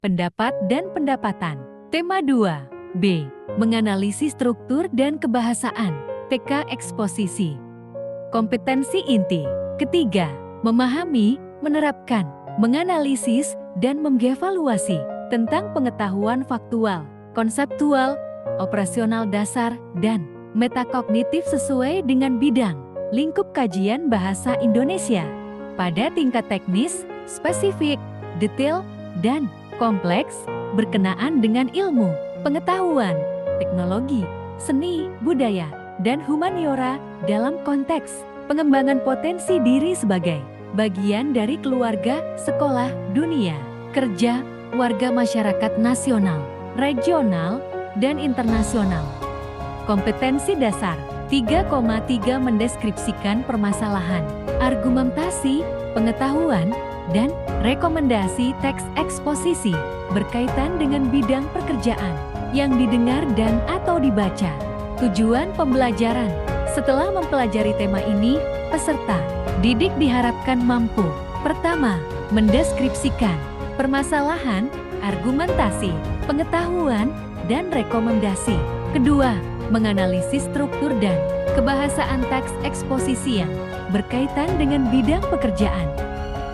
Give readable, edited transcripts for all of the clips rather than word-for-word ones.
pendapat dan pendapatan. Tema 2. B. Menganalisis struktur dan kebahasaan. TK eksposisi. Kompetensi inti. Ketiga, memahami, menerapkan, menganalisis, dan mengevaluasi tentang pengetahuan faktual, konseptual, operasional dasar, dan metakognitif sesuai dengan bidang, lingkup kajian bahasa Indonesia. Pada tingkat teknis, spesifik, detail, dan kompleks, berkenaan dengan ilmu, pengetahuan, teknologi, seni, budaya, dan humaniora dalam konteks pengembangan potensi diri sebagai bagian dari keluarga, sekolah, dunia, kerja, warga masyarakat nasional, regional, dan internasional. Kompetensi dasar 3,3 mendeskripsikan permasalahan, argumentasi, pengetahuan, dan rekomendasi teks eksposisi berkaitan dengan bidang pekerjaan yang didengar dan atau dibaca. Tujuan pembelajaran. Setelah mempelajari tema ini, peserta didik diharapkan mampu: pertama, mendeskripsikan permasalahan, argumentasi, pengetahuan, dan rekomendasi. Kedua, menganalisis struktur dan kebahasaan teks eksposisi yang berkaitan dengan bidang pekerjaan.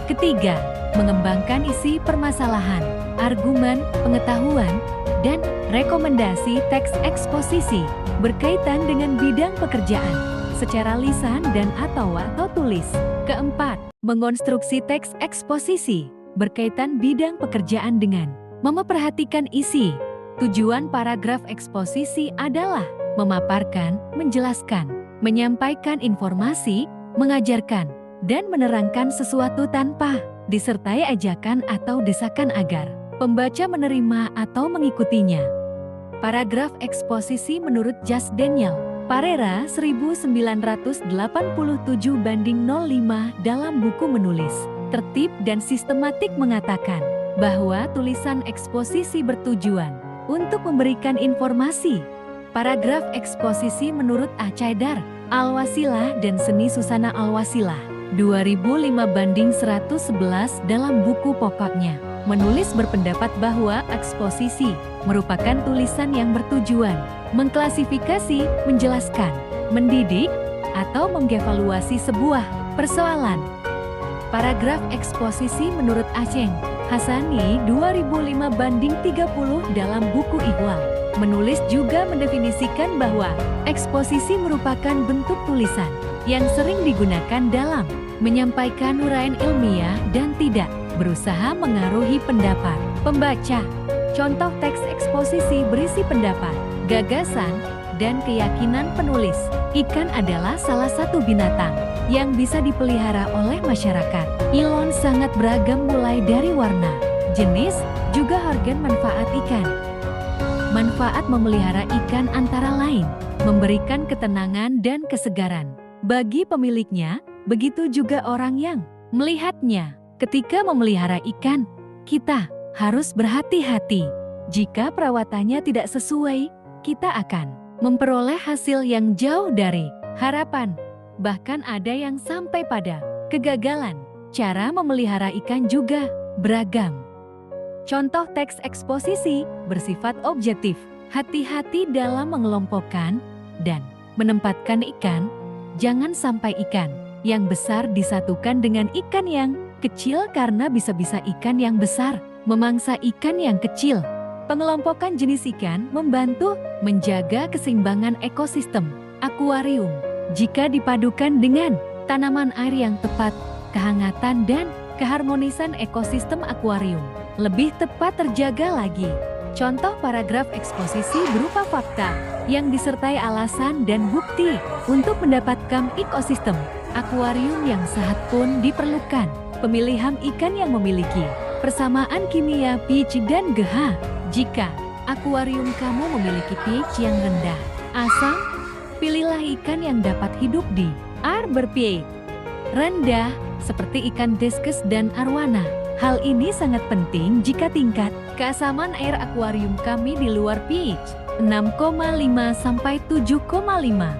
Ketiga, mengembangkan isi permasalahan, argumen, pengetahuan, dan rekomendasi teks eksposisi berkaitan dengan bidang pekerjaan secara lisan dan atau tulis. Keempat, mengonstruksi teks eksposisi berkaitan bidang pekerjaan dengan memperhatikan isi. Tujuan paragraf eksposisi adalah memaparkan, menjelaskan, menyampaikan informasi, mengajarkan, dan menerangkan sesuatu tanpa disertai ajakan atau desakan agar pembaca menerima atau mengikutinya. Paragraf eksposisi menurut Jas Daniel Parera 1987/05 dalam buku Menulis, Tertib dan Sistematik mengatakan bahwa tulisan eksposisi bertujuan untuk memberikan informasi. Paragraf eksposisi menurut Acaidar Al-Wasilah dan Seni Susana Al-Wasilah 2005/111 dalam buku pokoknya Menulis berpendapat bahwa eksposisi merupakan tulisan yang bertujuan mengklasifikasi, menjelaskan, mendidik, atau mengevaluasi sebuah persoalan. Paragraf eksposisi menurut Aceng Hasani 2005/30 dalam buku Ihwal Menulis juga mendefinisikan bahwa eksposisi merupakan bentuk tulisan yang sering digunakan dalam menyampaikan uraian ilmiah dan tidak berusaha mengaruhi pendapat pembaca. Contoh teks eksposisi berisi pendapat, gagasan, dan keyakinan penulis. Ikan adalah salah satu binatang yang bisa dipelihara oleh masyarakat. Ilon sangat beragam mulai dari warna, jenis, juga organ manfaat ikan. Manfaat memelihara ikan antara lain memberikan ketenangan dan kesegaran bagi pemiliknya, begitu juga orang yang melihatnya. Ketika memelihara ikan, kita harus berhati-hati. Jika perawatannya tidak sesuai, kita akan memperoleh hasil yang jauh dari harapan. Bahkan ada yang sampai pada kegagalan. Cara memelihara ikan juga beragam. Contoh teks eksposisi bersifat objektif. Hati-hati dalam mengelompokkan dan menempatkan ikan. Jangan sampai ikan yang besar disatukan dengan ikan yang kecil karena bisa-bisa ikan yang besar memangsa ikan yang kecil. Pengelompokan jenis ikan membantu menjaga keseimbangan ekosistem akuarium. Jika dipadukan dengan tanaman air yang tepat, kehangatan dan keharmonisan ekosistem akuarium lebih tepat terjaga lagi. Contoh paragraf eksposisi berupa fakta yang disertai alasan dan bukti untuk mendapatkan ekosistem akuarium yang sehat pun diperlukan. Pemilihan ikan yang memiliki persamaan kimia pH dan GH. Jika akuarium kamu memiliki pH yang rendah, asam, pilihlah ikan yang dapat hidup di air ber-pH rendah seperti ikan discus dan arwana. Hal ini sangat penting jika tingkat keasaman air akuarium kami di luar pH 6,5 sampai 7,5.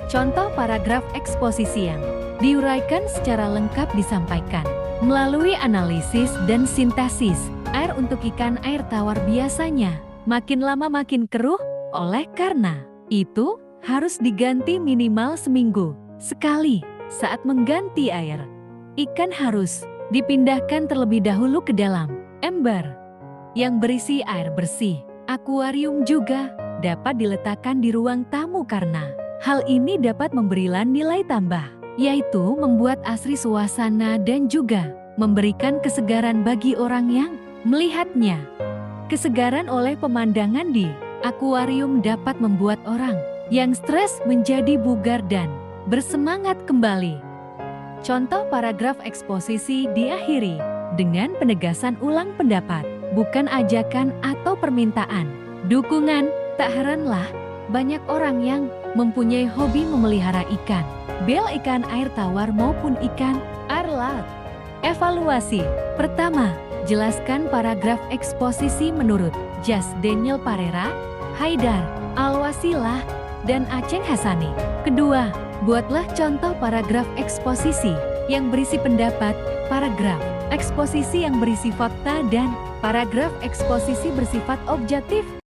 Contoh paragraf eksposisi yang diuraikan secara lengkap disampaikan melalui analisis dan sintesis air air untuk ikan air tawar biasanya makin lama makin keruh, oleh karena itu harus diganti minimal seminggu sekali. Saat mengganti air, ikan harus dipindahkan terlebih dahulu ke dalam ember yang berisi air bersih. Akuarium juga dapat diletakkan di ruang tamu karena hal ini dapat memberi nilai tambah, yaitu membuat asri suasana dan juga memberikan kesegaran bagi orang yang melihatnya. Kesegaran oleh pemandangan di akuarium dapat membuat orang yang stres menjadi bugar dan bersemangat kembali. Contoh paragraf eksposisi diakhiri dengan penegasan ulang pendapat, bukan ajakan atau permintaan dukungan. Tak heranlah banyak orang yang mempunyai hobi memelihara ikan, bel ikan air tawar maupun ikan air laut. Evaluasi. Pertama, jelaskan paragraf eksposisi menurut Jas Daniel Parera, Haidar Alwasilah, dan Aceng Hasani. Kedua, buatlah contoh paragraf eksposisi yang berisi pendapat, paragraf eksposisi yang berisi fakta, dan paragraf eksposisi bersifat objektif.